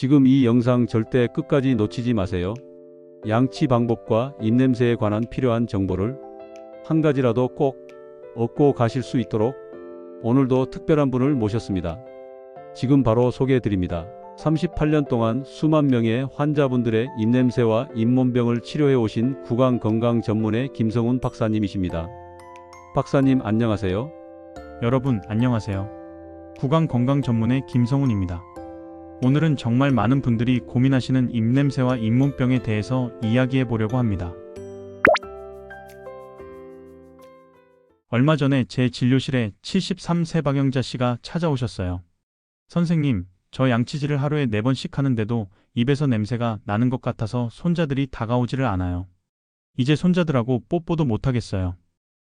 지금 이 영상 절대 끝까지 놓치지 마세요. 양치 방법과 입냄새에 관한 필요한 정보를 한 가지라도 꼭 얻고 가실 수 있도록 오늘도 특별한 분을 모셨습니다. 지금 바로 소개해 드립니다. 38년 동안 수만 명의 환자분들의 입냄새와 잇몸병을 치료해 오신 구강건강 전문의 김성훈 박사님이십니다. 박사님 안녕하세요. 여러분 안녕하세요. 구강건강 전문의 김성훈입니다. 오늘은 정말 많은 분들이 고민하시는 입냄새와 잇몸병에 대해서 이야기해 보려고 합니다. 얼마 전에 제 진료실에 73세 박영자 씨가 찾아오셨어요. 선생님, 저 양치질을 하루에 4번씩 하는데도 입에서 냄새가 나는 것 같아서 손자들이 다가오지를 않아요. 이제 손자들하고 뽀뽀도 못하겠어요.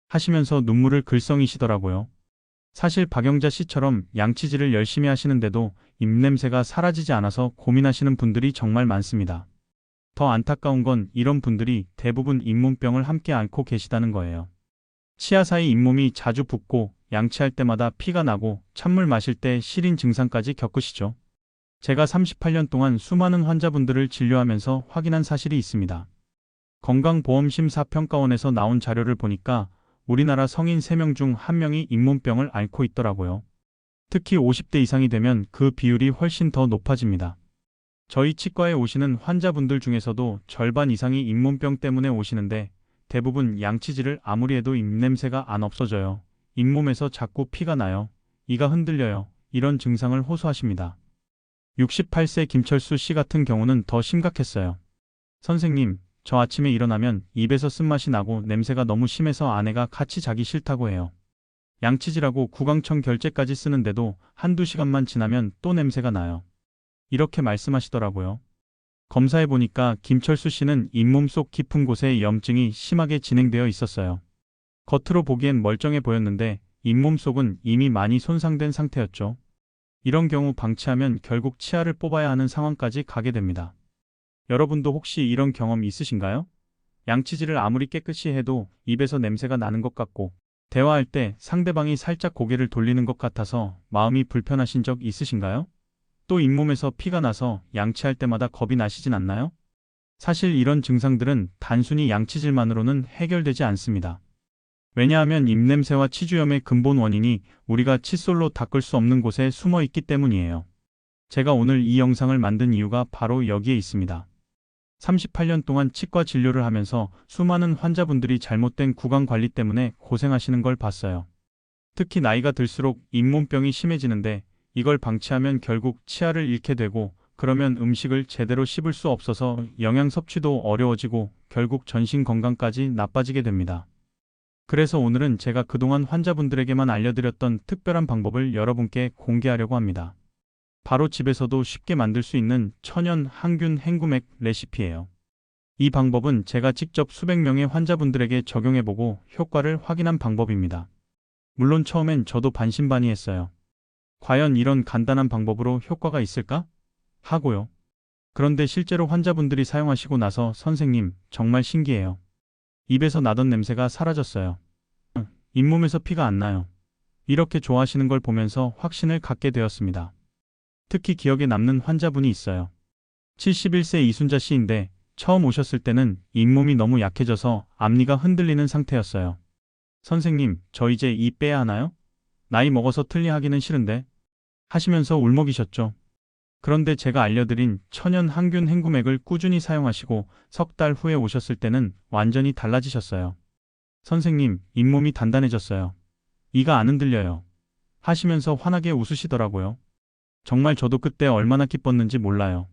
하시면서 눈물을 글썽이시더라고요. 사실 박영자 씨처럼 양치질을 열심히 하시는데도 입냄새가 사라지지 않아서 고민하시는 분들이 정말 많습니다. 더 안타까운 건 이런 분들이 대부분 잇몸병을 함께 앓고 계시다는 거예요. 치아 사이 잇몸이 자주 붓고 양치할 때마다 피가 나고 찬물 마실 때 시린 증상까지 겪으시죠. 제가 38년 동안 수많은 환자분들을 진료하면서 확인한 사실이 있습니다. 건강보험심사평가원에서 나온 자료를 보니까 우리나라 성인 3명 중 1명이 잇몸병을 앓고 있더라고요. 특히 50대 이상이 되면 그 비율이 훨씬 더 높아집니다. 저희 치과에 오시는 환자분들 중에서도 절반 이상이 잇몸병 때문에 오시는데 대부분 양치질을 아무리 해도 입냄새가 안 없어져요. 잇몸에서 자꾸 피가 나요. 이가 흔들려요. 이런 증상을 호소하십니다. 68세 김철수 씨 같은 경우는 더 심각했어요. 선생님, 저 아침에 일어나면 입에서 쓴맛이 나고 냄새가 너무 심해서 아내가 같이 자기 싫다고 해요. 양치질하고 구강청 결제까지 쓰는데도 한두 시간만 지나면 또 냄새가 나요. 이렇게 말씀하시더라고요. 검사해보니까 김철수 씨는 잇몸 속 깊은 곳에 염증이 심하게 진행되어 있었어요. 겉으로 보기엔 멀쩡해 보였는데 잇몸 속은 이미 많이 손상된 상태였죠. 이런 경우 방치하면 결국 치아를 뽑아야 하는 상황까지 가게 됩니다. 여러분도 혹시 이런 경험 있으신가요? 양치질을 아무리 깨끗이 해도 입에서 냄새가 나는 것 같고 대화할 때 상대방이 살짝 고개를 돌리는 것 같아서 마음이 불편하신 적 있으신가요? 또 잇몸에서 피가 나서 양치할 때마다 겁이 나시진 않나요? 사실 이런 증상들은 단순히 양치질만으로는 해결되지 않습니다. 왜냐하면 입냄새와 치주염의 근본 원인이 우리가 칫솔로 닦을 수 없는 곳에 숨어 있기 때문이에요. 제가 오늘 이 영상을 만든 이유가 바로 여기에 있습니다. 38년 동안 치과 진료를 하면서 수많은 환자분들이 잘못된 구강 관리 때문에 고생하시는 걸 봤어요. 특히 나이가 들수록 잇몸병이 심해지는데 이걸 방치하면 결국 치아를 잃게 되고 그러면 음식을 제대로 씹을 수 없어서 영양 섭취도 어려워지고 결국 전신 건강까지 나빠지게 됩니다. 그래서 오늘은 제가 그동안 환자분들에게만 알려드렸던 특별한 방법을 여러분께 공개하려고 합니다. 바로 집에서도 쉽게 만들 수 있는 천연 항균 헹굼액 레시피예요. 이 방법은 제가 직접 수백 명의 환자분들에게 적용해보고 효과를 확인한 방법입니다. 물론 처음엔 저도 반신반의했어요. 과연 이런 간단한 방법으로 효과가 있을까? 하고요. 그런데 실제로 환자분들이 사용하시고 나서 선생님, 정말 신기해요. 입에서 나던 냄새가 사라졌어요. 잇몸에서 피가 안 나요. 이렇게 좋아하시는 걸 보면서 확신을 갖게 되었습니다. 특히 기억에 남는 환자분이 있어요. 71세 이순자 씨인데 처음 오셨을 때는 잇몸이 너무 약해져서 앞니가 흔들리는 상태였어요. 선생님, 저 이제 입 빼야 하나요? 나이 먹어서 틀니하기는 싫은데 하시면서 울먹이셨죠. 그런데 제가 알려드린 천연 항균 헹굼액을 꾸준히 사용하시고 석 달 후에 오셨을 때는 완전히 달라지셨어요. 선생님, 잇몸이 단단해졌어요. 이가 안 흔들려요. 하시면서 환하게 웃으시더라고요. 정말 저도 그때 얼마나 기뻤는지 몰라요.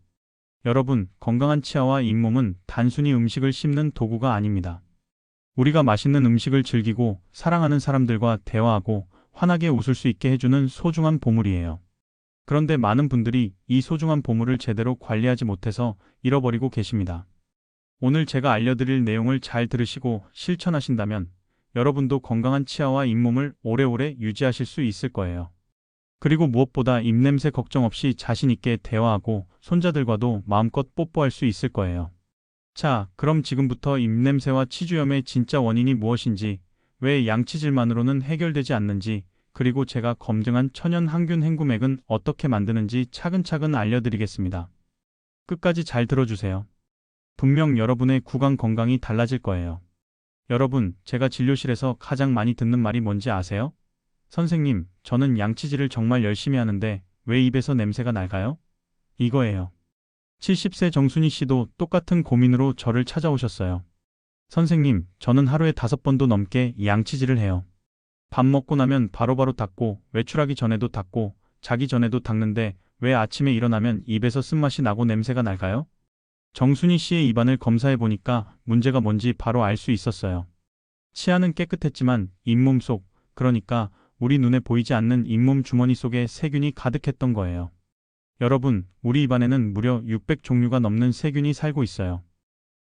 여러분, 건강한 치아와 잇몸은 단순히 음식을 씹는 도구가 아닙니다. 우리가 맛있는 음식을 즐기고 사랑하는 사람들과 대화하고 환하게 웃을 수 있게 해주는 소중한 보물이에요. 그런데 많은 분들이 이 소중한 보물을 제대로 관리하지 못해서 잃어버리고 계십니다. 오늘 제가 알려드릴 내용을 잘 들으시고 실천하신다면 여러분도 건강한 치아와 잇몸을 오래오래 유지하실 수 있을 거예요. 그리고 무엇보다 입냄새 걱정 없이 자신 있게 대화하고 손자들과도 마음껏 뽀뽀할 수 있을 거예요. 자, 그럼 지금부터 입냄새와 치주염의 진짜 원인이 무엇인지, 왜 양치질만으로는 해결되지 않는지, 그리고 제가 검증한 천연 항균 헹굼액은 어떻게 만드는지 차근차근 알려드리겠습니다. 끝까지 잘 들어주세요. 분명 여러분의 구강 건강이 달라질 거예요. 여러분, 제가 진료실에서 가장 많이 듣는 말이 뭔지 아세요? 선생님, 저는 양치질을 정말 열심히 하는데 왜 입에서 냄새가 날까요? 이거예요. 70세 정순희 씨도 똑같은 고민으로 저를 찾아오셨어요. 선생님, 저는 하루에 5번도 넘게 양치질을 해요. 밥 먹고 나면 바로바로 닦고, 외출하기 전에도 닦고, 자기 전에도 닦는데 왜 아침에 일어나면 입에서 쓴맛이 나고 냄새가 날까요? 정순희 씨의 입안을 검사해 보니까 문제가 뭔지 바로 알 수 있었어요. 치아는 깨끗했지만 잇몸 속, 그러니까 우리 눈에 보이지 않는 잇몸 주머니 속에 세균이 가득했던 거예요. 여러분, 우리 입안에는 무려 600종류가 넘는 세균이 살고 있어요.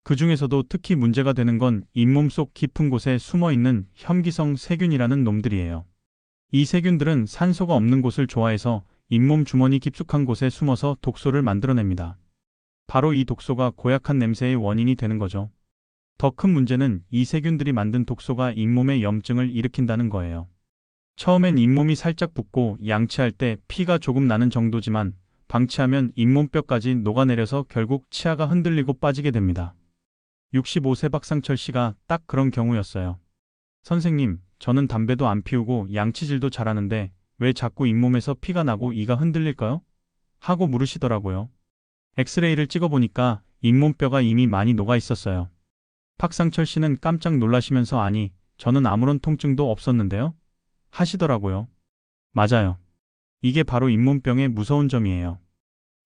그 중에서도 특히 문제가 되는 건 잇몸 속 깊은 곳에 숨어 있는 혐기성 세균이라는 놈들이에요. 이 세균들은 산소가 없는 곳을 좋아해서 잇몸 주머니 깊숙한 곳에 숨어서 독소를 만들어냅니다. 바로 이 독소가 고약한 냄새의 원인이 되는 거죠. 더 큰 문제는 이 세균들이 만든 독소가 잇몸에 염증을 일으킨다는 거예요. 처음엔 잇몸이 살짝 붓고 양치할 때 피가 조금 나는 정도지만 방치하면 잇몸뼈까지 녹아내려서 결국 치아가 흔들리고 빠지게 됩니다. 65세 박상철 씨가 딱 그런 경우였어요. 선생님, 저는 담배도 안 피우고 양치질도 잘하는데 왜 자꾸 잇몸에서 피가 나고 이가 흔들릴까요? 하고 물으시더라고요. 엑스레이를 찍어보니까 잇몸뼈가 이미 많이 녹아 있었어요. 박상철 씨는 깜짝 놀라시면서 아니, 저는 아무런 통증도 없었는데요? 하시더라고요. 맞아요. 이게 바로 잇몸병의 무서운 점이에요.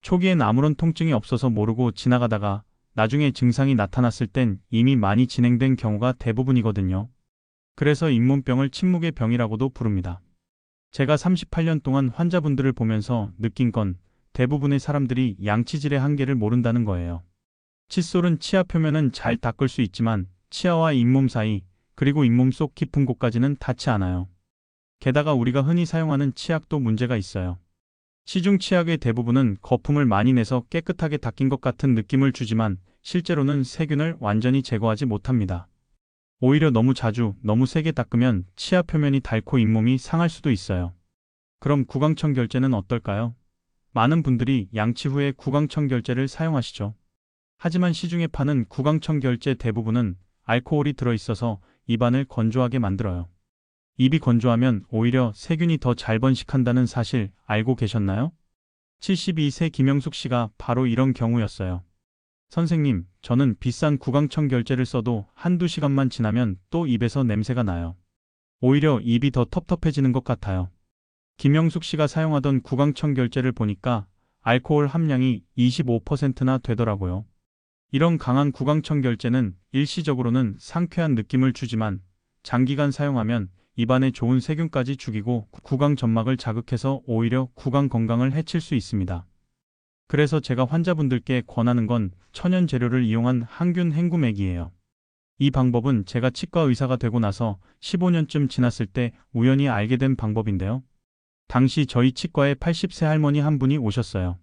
초기엔 아무런 통증이 없어서 모르고 지나가다가 나중에 증상이 나타났을 땐 이미 많이 진행된 경우가 대부분이거든요. 그래서 잇몸병을 침묵의 병이라고도 부릅니다. 제가 38년 동안 환자분들을 보면서 느낀 건 대부분의 사람들이 양치질의 한계를 모른다는 거예요. 칫솔은 치아 표면은 잘 닦을 수 있지만 치아와 잇몸 사이, 그리고 잇몸 속 깊은 곳까지는 닿지 않아요. 게다가 우리가 흔히 사용하는 치약도 문제가 있어요. 시중 치약의 대부분은 거품을 많이 내서 깨끗하게 닦인 것 같은 느낌을 주지만 실제로는 세균을 완전히 제거하지 못합니다. 오히려 너무 자주, 너무 세게 닦으면 치아 표면이 닳고 잇몸이 상할 수도 있어요. 그럼 구강청 결제는 어떨까요? 많은 분들이 양치 후에 구강청 결제를 사용하시죠. 하지만 시중에 파는 구강청 결제 대부분은 알코올이 들어있어서 입안을 건조하게 만들어요. 입이 건조하면 오히려 세균이 더 잘 번식한다는 사실 알고 계셨나요? 72세 김영숙 씨가 바로 이런 경우였어요. 선생님, 저는 비싼 구강청 결제를 써도 한두 시간만 지나면 또 입에서 냄새가 나요. 오히려 입이 더 텁텁해지는 것 같아요. 김영숙 씨가 사용하던 구강청 결제를 보니까 알코올 함량이 25%나 되더라고요. 이런 강한 구강청 결제는 일시적으로는 상쾌한 느낌을 주지만 장기간 사용하면 입안에 좋은 세균까지 죽이고 구강 점막을 자극해서 오히려 구강 건강을 해칠 수 있습니다. 그래서 제가 환자분들께 권하는 건 천연 재료를 이용한 항균 헹굼액이에요. 이 방법은 제가 치과 의사가 되고 나서 15년쯤 지났을 때 우연히 알게 된 방법인데요. 당시 저희 치과에 80세 할머니 한 분이 오셨어요.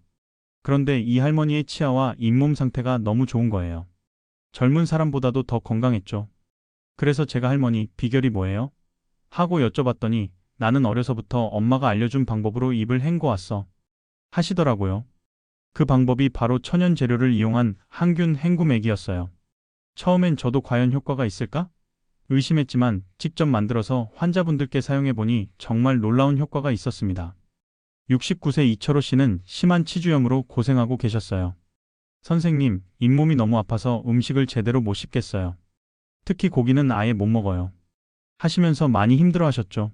그런데 이 할머니의 치아와 잇몸 상태가 너무 좋은 거예요. 젊은 사람보다도 더 건강했죠. 그래서 제가 할머니, 비결이 뭐예요? 하고 여쭤봤더니 나는 어려서부터 엄마가 알려준 방법으로 입을 헹궈왔어. 하시더라고요. 그 방법이 바로 천연 재료를 이용한 항균 헹굼액이었어요. 처음엔 저도 과연 효과가 있을까? 의심했지만 직접 만들어서 환자분들께 사용해보니 정말 놀라운 효과가 있었습니다. 69세 이철호 씨는 심한 치주염으로 고생하고 계셨어요. 선생님, 잇몸이 너무 아파서 음식을 제대로 못 씹겠어요. 특히 고기는 아예 못 먹어요. 하시면서 많이 힘들어하셨죠.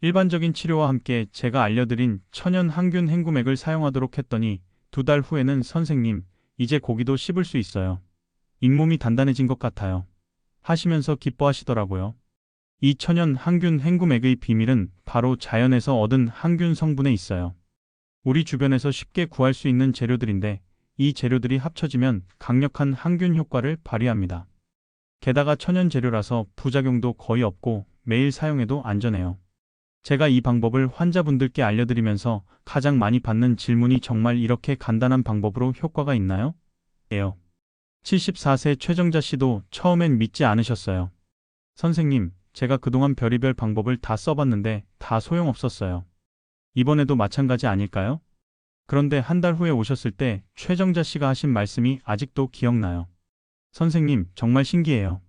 일반적인 치료와 함께 제가 알려드린 천연 항균 헹굼액을 사용하도록 했더니 2달 후에는 선생님, 이제 고기도 씹을 수 있어요. 잇몸이 단단해진 것 같아요. 하시면서 기뻐하시더라고요. 이 천연 항균 헹굼액의 비밀은 바로 자연에서 얻은 항균 성분에 있어요. 우리 주변에서 쉽게 구할 수 있는 재료들인데 이 재료들이 합쳐지면 강력한 항균 효과를 발휘합니다. 게다가 천연 재료라서 부작용도 거의 없고 매일 사용해도 안전해요. 제가 이 방법을 환자분들께 알려드리면서 가장 많이 받는 질문이 정말 이렇게 간단한 방법으로 효과가 있나요? 예요. 74세 최정자 씨도 처음엔 믿지 않으셨어요. 선생님, 제가 그동안 별의별 방법을 다 써봤는데 다 소용없었어요. 이번에도 마찬가지 아닐까요? 그런데 한 달 후에 오셨을 때 최정자 씨가 하신 말씀이 아직도 기억나요. 선생님, 정말 신기해요.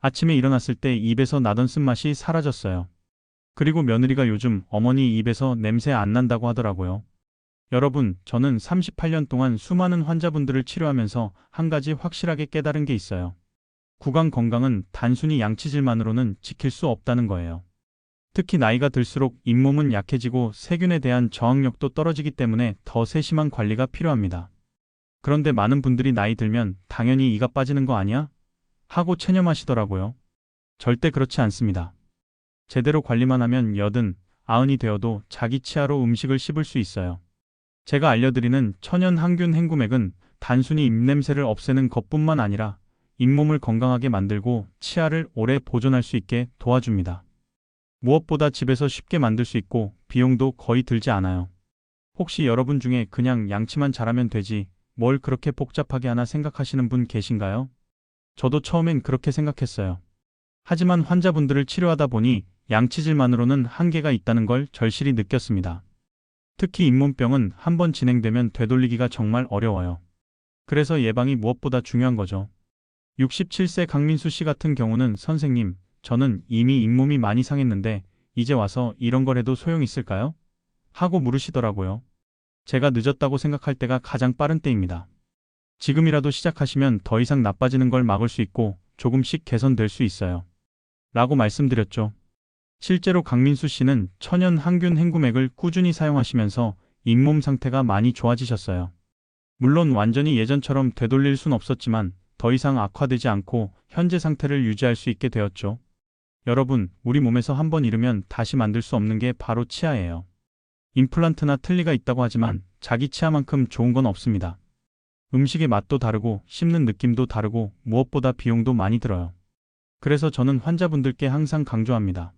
아침에 일어났을 때 입에서 나던 쓴맛이 사라졌어요. 그리고 며느리가 요즘 어머니 입에서 냄새 안 난다고 하더라고요. 여러분, 저는 38년 동안 수많은 환자분들을 치료하면서 한 가지 확실하게 깨달은 게 있어요. 구강 건강은 단순히 양치질만으로는 지킬 수 없다는 거예요. 특히 나이가 들수록 잇몸은 약해지고 세균에 대한 저항력도 떨어지기 때문에 더 세심한 관리가 필요합니다. 그런데 많은 분들이 나이 들면 당연히 이가 빠지는 거 아니야? 하고 체념하시더라고요. 절대 그렇지 않습니다. 제대로 관리만 하면 80, 90이 되어도 자기 치아로 음식을 씹을 수 있어요. 제가 알려드리는 천연 항균 헹구맥은 단순히 입냄새를 없애는 것뿐만 아니라 잇몸을 건강하게 만들고 치아를 오래 보존할 수 있게 도와줍니다. 무엇보다 집에서 쉽게 만들 수 있고 비용도 거의 들지 않아요. 혹시 여러분 중에 그냥 양치만 잘하면 되지 뭘 그렇게 복잡하게 하나 생각하시는 분 계신가요? 저도 처음엔 그렇게 생각했어요. 하지만 환자분들을 치료하다 보니 양치질만으로는 한계가 있다는 걸 절실히 느꼈습니다. 특히 잇몸병은 한번 진행되면 되돌리기가 정말 어려워요. 그래서 예방이 무엇보다 중요한 거죠. 67세 강민수 씨 같은 경우는 선생님, 저는 이미 잇몸이 많이 상했는데 이제 와서 이런 걸 해도 소용 있을까요? 하고 물으시더라고요. 제가 늦었다고 생각할 때가 가장 빠른 때입니다. 지금이라도 시작하시면 더 이상 나빠지는 걸 막을 수 있고 조금씩 개선될 수 있어요. 라고 말씀드렸죠. 실제로 강민수 씨는 천연 항균 헹구맥을 꾸준히 사용하시면서 잇몸 상태가 많이 좋아지셨어요. 물론 완전히 예전처럼 되돌릴 순 없었지만 더 이상 악화되지 않고 현재 상태를 유지할 수 있게 되었죠. 여러분, 우리 몸에서 한번 잃으면 다시 만들 수 없는 게 바로 치아예요. 임플란트나 틀니가 있다고 하지만 자기 치아만큼 좋은 건 없습니다. 음식의 맛도 다르고 씹는 느낌도 다르고 무엇보다 비용도 많이 들어요. 그래서 저는 환자분들께 항상 강조합니다.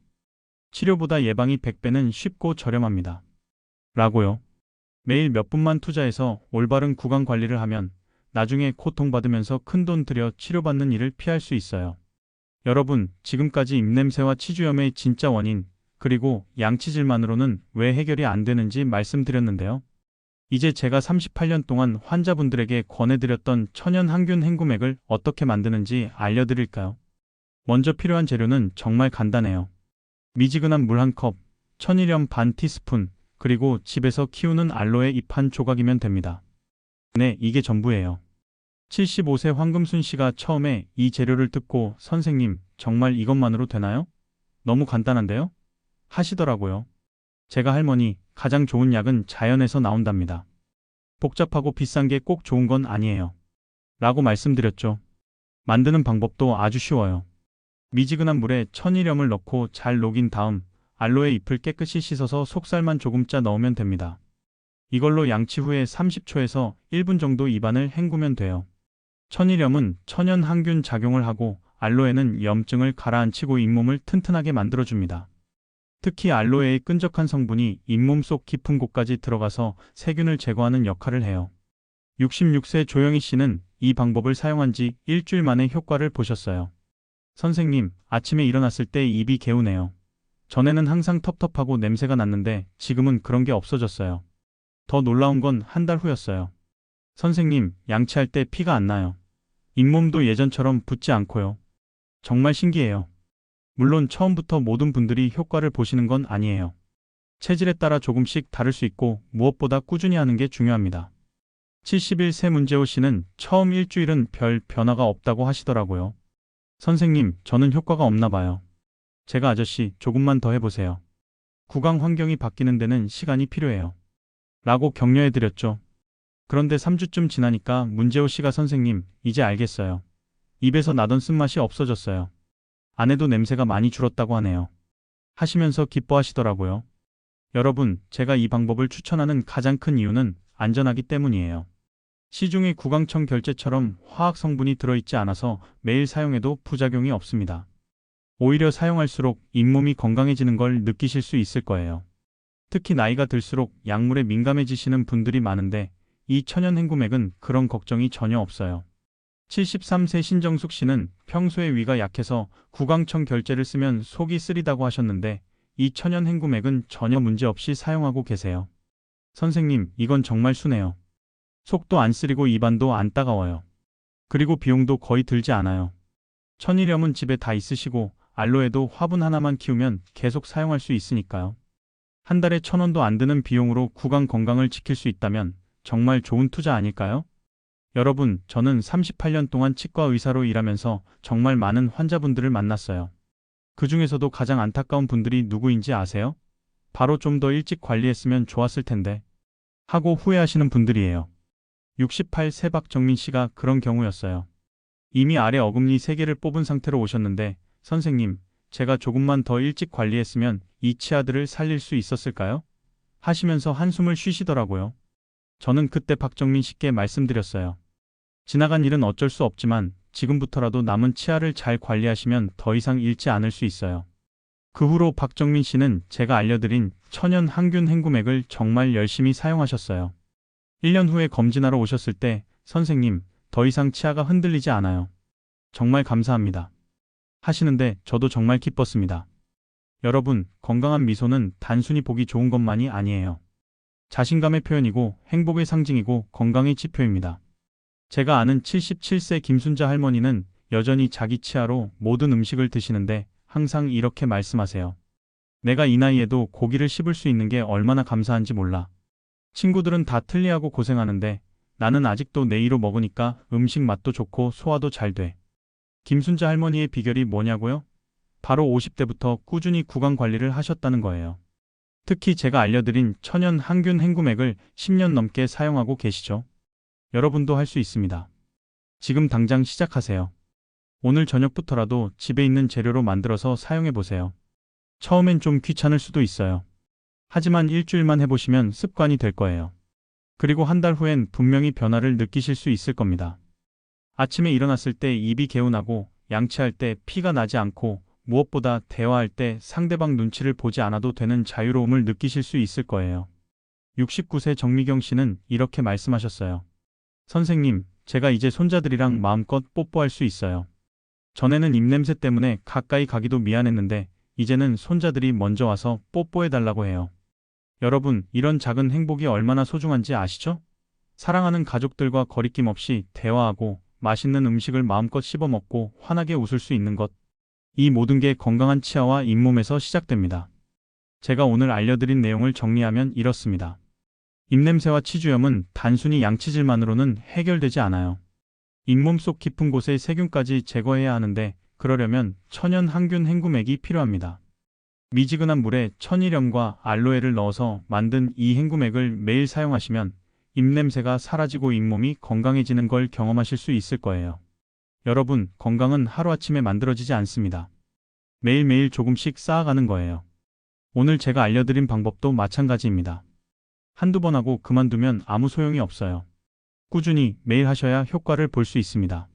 치료보다 예방이 100배는 쉽고 저렴합니다. 라고요. 매일 몇 분만 투자해서 올바른 구강 관리를 하면 나중에 고통받으면서 큰돈 들여 치료받는 일을 피할 수 있어요. 여러분, 지금까지 입냄새와 치주염의 진짜 원인, 그리고 양치질만으로는 왜 해결이 안 되는지 말씀드렸는데요. 이제 제가 38년 동안 환자분들에게 권해드렸던 천연 항균 헹구맥을 어떻게 만드는지 알려드릴까요? 먼저 필요한 재료는 정말 간단해요. 미지근한 물 1컵, 천일염 반 티스푼, 그리고 집에서 키우는 알로에 잎 한 조각이면 됩니다. 네, 이게 전부예요. 75세 황금순 씨가 처음에 이 재료를 듣고 선생님, 정말 이것만으로 되나요? 너무 간단한데요? 하시더라고요. 제가 할머니, 가장 좋은 약은 자연에서 나온답니다. 복잡하고 비싼 게 꼭 좋은 건 아니에요. 라고 말씀드렸죠. 만드는 방법도 아주 쉬워요. 미지근한 물에 천일염을 넣고 잘 녹인 다음 알로에 잎을 깨끗이 씻어서 속살만 조금 짜 넣으면 됩니다. 이걸로 양치 후에 30초에서 1분 정도 입안을 헹구면 돼요. 천일염은 천연 항균 작용을 하고 알로에는 염증을 가라앉히고 잇몸을 튼튼하게 만들어줍니다. 특히 알로에의 끈적한 성분이 잇몸 속 깊은 곳까지 들어가서 세균을 제거하는 역할을 해요. 66세 조영희 씨는 이 방법을 사용한 지 일주일 만에 효과를 보셨어요. 선생님, 아침에 일어났을 때 입이 개우네요. 전에는 항상 텁텁하고 냄새가 났는데 지금은 그런 게 없어졌어요. 더 놀라운 건 한 달 후였어요. 선생님, 양치할 때 피가 안 나요. 잇몸도 예전처럼 붓지 않고요. 정말 신기해요. 물론 처음부터 모든 분들이 효과를 보시는 건 아니에요. 체질에 따라 조금씩 다를 수 있고 무엇보다 꾸준히 하는 게 중요합니다. 71세 문재호 씨는 처음 일주일은 별 변화가 없다고 하시더라고요. 선생님, 저는 효과가 없나 봐요. 제가 아저씨, 조금만 더 해보세요. 구강 환경이 바뀌는 데는 시간이 필요해요. 라고 격려해드렸죠. 그런데 3주쯤 지나니까 문재호 씨가 선생님, 이제 알겠어요. 입에서 나던 쓴맛이 없어졌어요. 아내도 냄새가 많이 줄었다고 하네요. 하시면서 기뻐하시더라고요. 여러분, 제가 이 방법을 추천하는 가장 큰 이유는 안전하기 때문이에요. 시중의 구강청 결제처럼 화학 성분이 들어있지 않아서 매일 사용해도 부작용이 없습니다. 오히려 사용할수록 잇몸이 건강해지는 걸 느끼실 수 있을 거예요. 특히 나이가 들수록 약물에 민감해지시는 분들이 많은데 이 천연 헹구맥은 그런 걱정이 전혀 없어요. 73세 신정숙 씨는 평소에 위가 약해서 구강청 결제를 쓰면 속이 쓰리다고 하셨는데 이 천연 헹구맥은 전혀 문제 없이 사용하고 계세요. 선생님, 이건 정말 순해요. 속도 안 쓰리고 입안도 안 따가워요. 그리고 비용도 거의 들지 않아요. 천일염은 집에 다 있으시고 알로에도 화분 하나만 키우면 계속 사용할 수 있으니까요. 한 달에 1,000원도 안 드는 비용으로 구강 건강을 지킬 수 있다면 정말 좋은 투자 아닐까요? 여러분, 저는 38년 동안 치과 의사로 일하면서 정말 많은 환자분들을 만났어요. 그 중에서도 가장 안타까운 분들이 누구인지 아세요? 바로 좀 더 일찍 관리했으면 좋았을 텐데 하고 후회하시는 분들이에요. 68세 박정민 씨가 그런 경우였어요. 이미 아래 어금니 3개를 뽑은 상태로 오셨는데 선생님, 제가 조금만 더 일찍 관리했으면 이 치아들을 살릴 수 있었을까요? 하시면서 한숨을 쉬시더라고요. 저는 그때 박정민 씨께 말씀드렸어요. 지나간 일은 어쩔 수 없지만 지금부터라도 남은 치아를 잘 관리하시면 더 이상 잃지 않을 수 있어요. 그 후로 박정민 씨는 제가 알려드린 천연 항균 헹구맥을 정말 열심히 사용하셨어요. 1년 후에 검진하러 오셨을 때 선생님, 더 이상 치아가 흔들리지 않아요. 정말 감사합니다. 하시는데 저도 정말 기뻤습니다. 여러분, 건강한 미소는 단순히 보기 좋은 것만이 아니에요. 자신감의 표현이고 행복의 상징이고 건강의 지표입니다. 제가 아는 77세 김순자 할머니는 여전히 자기 치아로 모든 음식을 드시는데 항상 이렇게 말씀하세요. 내가 이 나이에도 고기를 씹을 수 있는 게 얼마나 감사한지 몰라. 친구들은 다 틀리하고 고생하는데 나는 아직도 내 이로 먹으니까 음식 맛도 좋고 소화도 잘 돼. 김순자 할머니의 비결이 뭐냐고요? 바로 50대부터 꾸준히 구강 관리를 하셨다는 거예요. 특히 제가 알려드린 천연 항균 헹구맥을 10년 넘게 사용하고 계시죠. 여러분도 할 수 있습니다. 지금 당장 시작하세요. 오늘 저녁부터라도 집에 있는 재료로 만들어서 사용해 보세요. 처음엔 좀 귀찮을 수도 있어요. 하지만 일주일만 해보시면 습관이 될 거예요. 그리고 한 달 후엔 분명히 변화를 느끼실 수 있을 겁니다. 아침에 일어났을 때 입이 개운하고 양치할 때 피가 나지 않고 무엇보다 대화할 때 상대방 눈치를 보지 않아도 되는 자유로움을 느끼실 수 있을 거예요. 69세 정미경 씨는 이렇게 말씀하셨어요. 선생님, 제가 이제 손자들이랑 마음껏 뽀뽀할 수 있어요. 전에는 입냄새 때문에 가까이 가기도 미안했는데 이제는 손자들이 먼저 와서 뽀뽀해달라고 해요. 여러분, 이런 작은 행복이 얼마나 소중한지 아시죠? 사랑하는 가족들과 거리낌 없이 대화하고 맛있는 음식을 마음껏 씹어먹고 환하게 웃을 수 있는 것. 이 모든 게 건강한 치아와 잇몸에서 시작됩니다. 제가 오늘 알려드린 내용을 정리하면 이렇습니다. 입냄새와 치주염은 단순히 양치질만으로는 해결되지 않아요. 잇몸 속 깊은 곳의 세균까지 제거해야 하는데 그러려면 천연 항균 헹구맥이 필요합니다. 미지근한 물에 천일염과 알로에를 넣어서 만든 이 헹구맥을 매일 사용하시면 입냄새가 사라지고 잇몸이 건강해지는 걸 경험하실 수 있을 거예요. 여러분, 건강은 하루아침에 만들어지지 않습니다. 매일매일 조금씩 쌓아가는 거예요. 오늘 제가 알려드린 방법도 마찬가지입니다. 한두 번 하고 그만두면 아무 소용이 없어요. 꾸준히 매일 하셔야 효과를 볼 수 있습니다.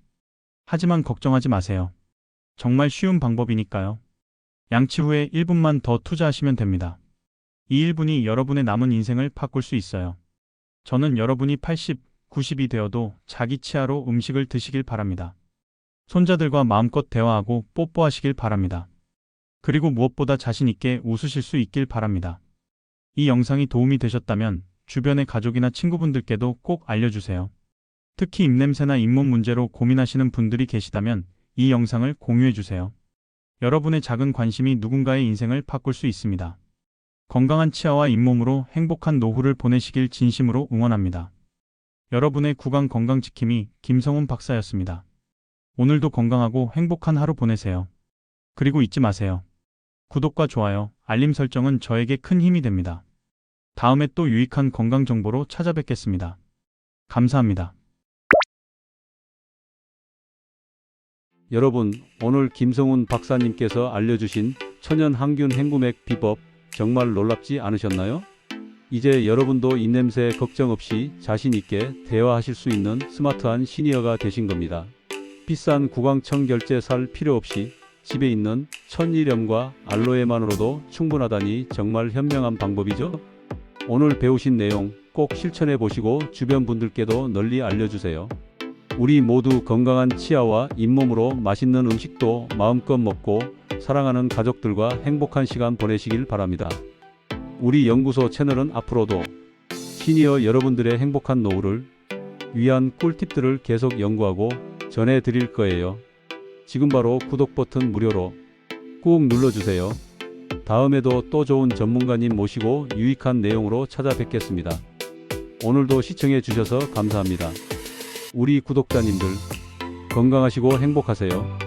하지만 걱정하지 마세요. 정말 쉬운 방법이니까요. 양치 후에 1분만 더 투자하시면 됩니다. 이 1분이 여러분의 남은 인생을 바꿀 수 있어요. 저는 여러분이 80, 90이 되어도 자기 치아로 음식을 드시길 바랍니다. 손자들과 마음껏 대화하고 뽀뽀하시길 바랍니다. 그리고 무엇보다 자신 있게 웃으실 수 있길 바랍니다. 이 영상이 도움이 되셨다면 주변의 가족이나 친구분들께도 꼭 알려주세요. 특히 입냄새나 잇몸 문제로 고민하시는 분들이 계시다면 이 영상을 공유해주세요. 여러분의 작은 관심이 누군가의 인생을 바꿀 수 있습니다. 건강한 치아와 잇몸으로 행복한 노후를 보내시길 진심으로 응원합니다. 여러분의 구강 건강지킴이 김성훈 박사였습니다. 오늘도 건강하고 행복한 하루 보내세요. 그리고 잊지 마세요. 구독과 좋아요, 알림 설정은 저에게 큰 힘이 됩니다. 다음에 또 유익한 건강 정보로 찾아뵙겠습니다. 감사합니다. 여러분, 오늘 김성훈 박사님께서 알려주신 천연 항균 헹구맥 비법 정말 놀랍지 않으셨나요? 이제 여러분도 입냄새 걱정 없이 자신 있게 대화하실 수 있는 스마트한 시니어가 되신 겁니다. 비싼 구강청 결제 살 필요 없이 집에 있는 천일염과 알로에만으로도 충분하다니 정말 현명한 방법이죠? 오늘 배우신 내용 꼭 실천해 보시고 주변 분들께도 널리 알려주세요. 우리 모두 건강한 치아와 잇몸으로 맛있는 음식도 마음껏 먹고 사랑하는 가족들과 행복한 시간 보내시길 바랍니다. 우리 연구소 채널은 앞으로도 시니어 여러분들의 행복한 노후를 위한 꿀팁들을 계속 연구하고 전해드릴 거예요. 지금 바로 구독 버튼 무료로 꾹 눌러주세요. 다음에도 또 좋은 전문가님 모시고 유익한 내용으로 찾아뵙겠습니다. 오늘도 시청해 주셔서 감사합니다. 우리 구독자님들 건강하시고 행복하세요.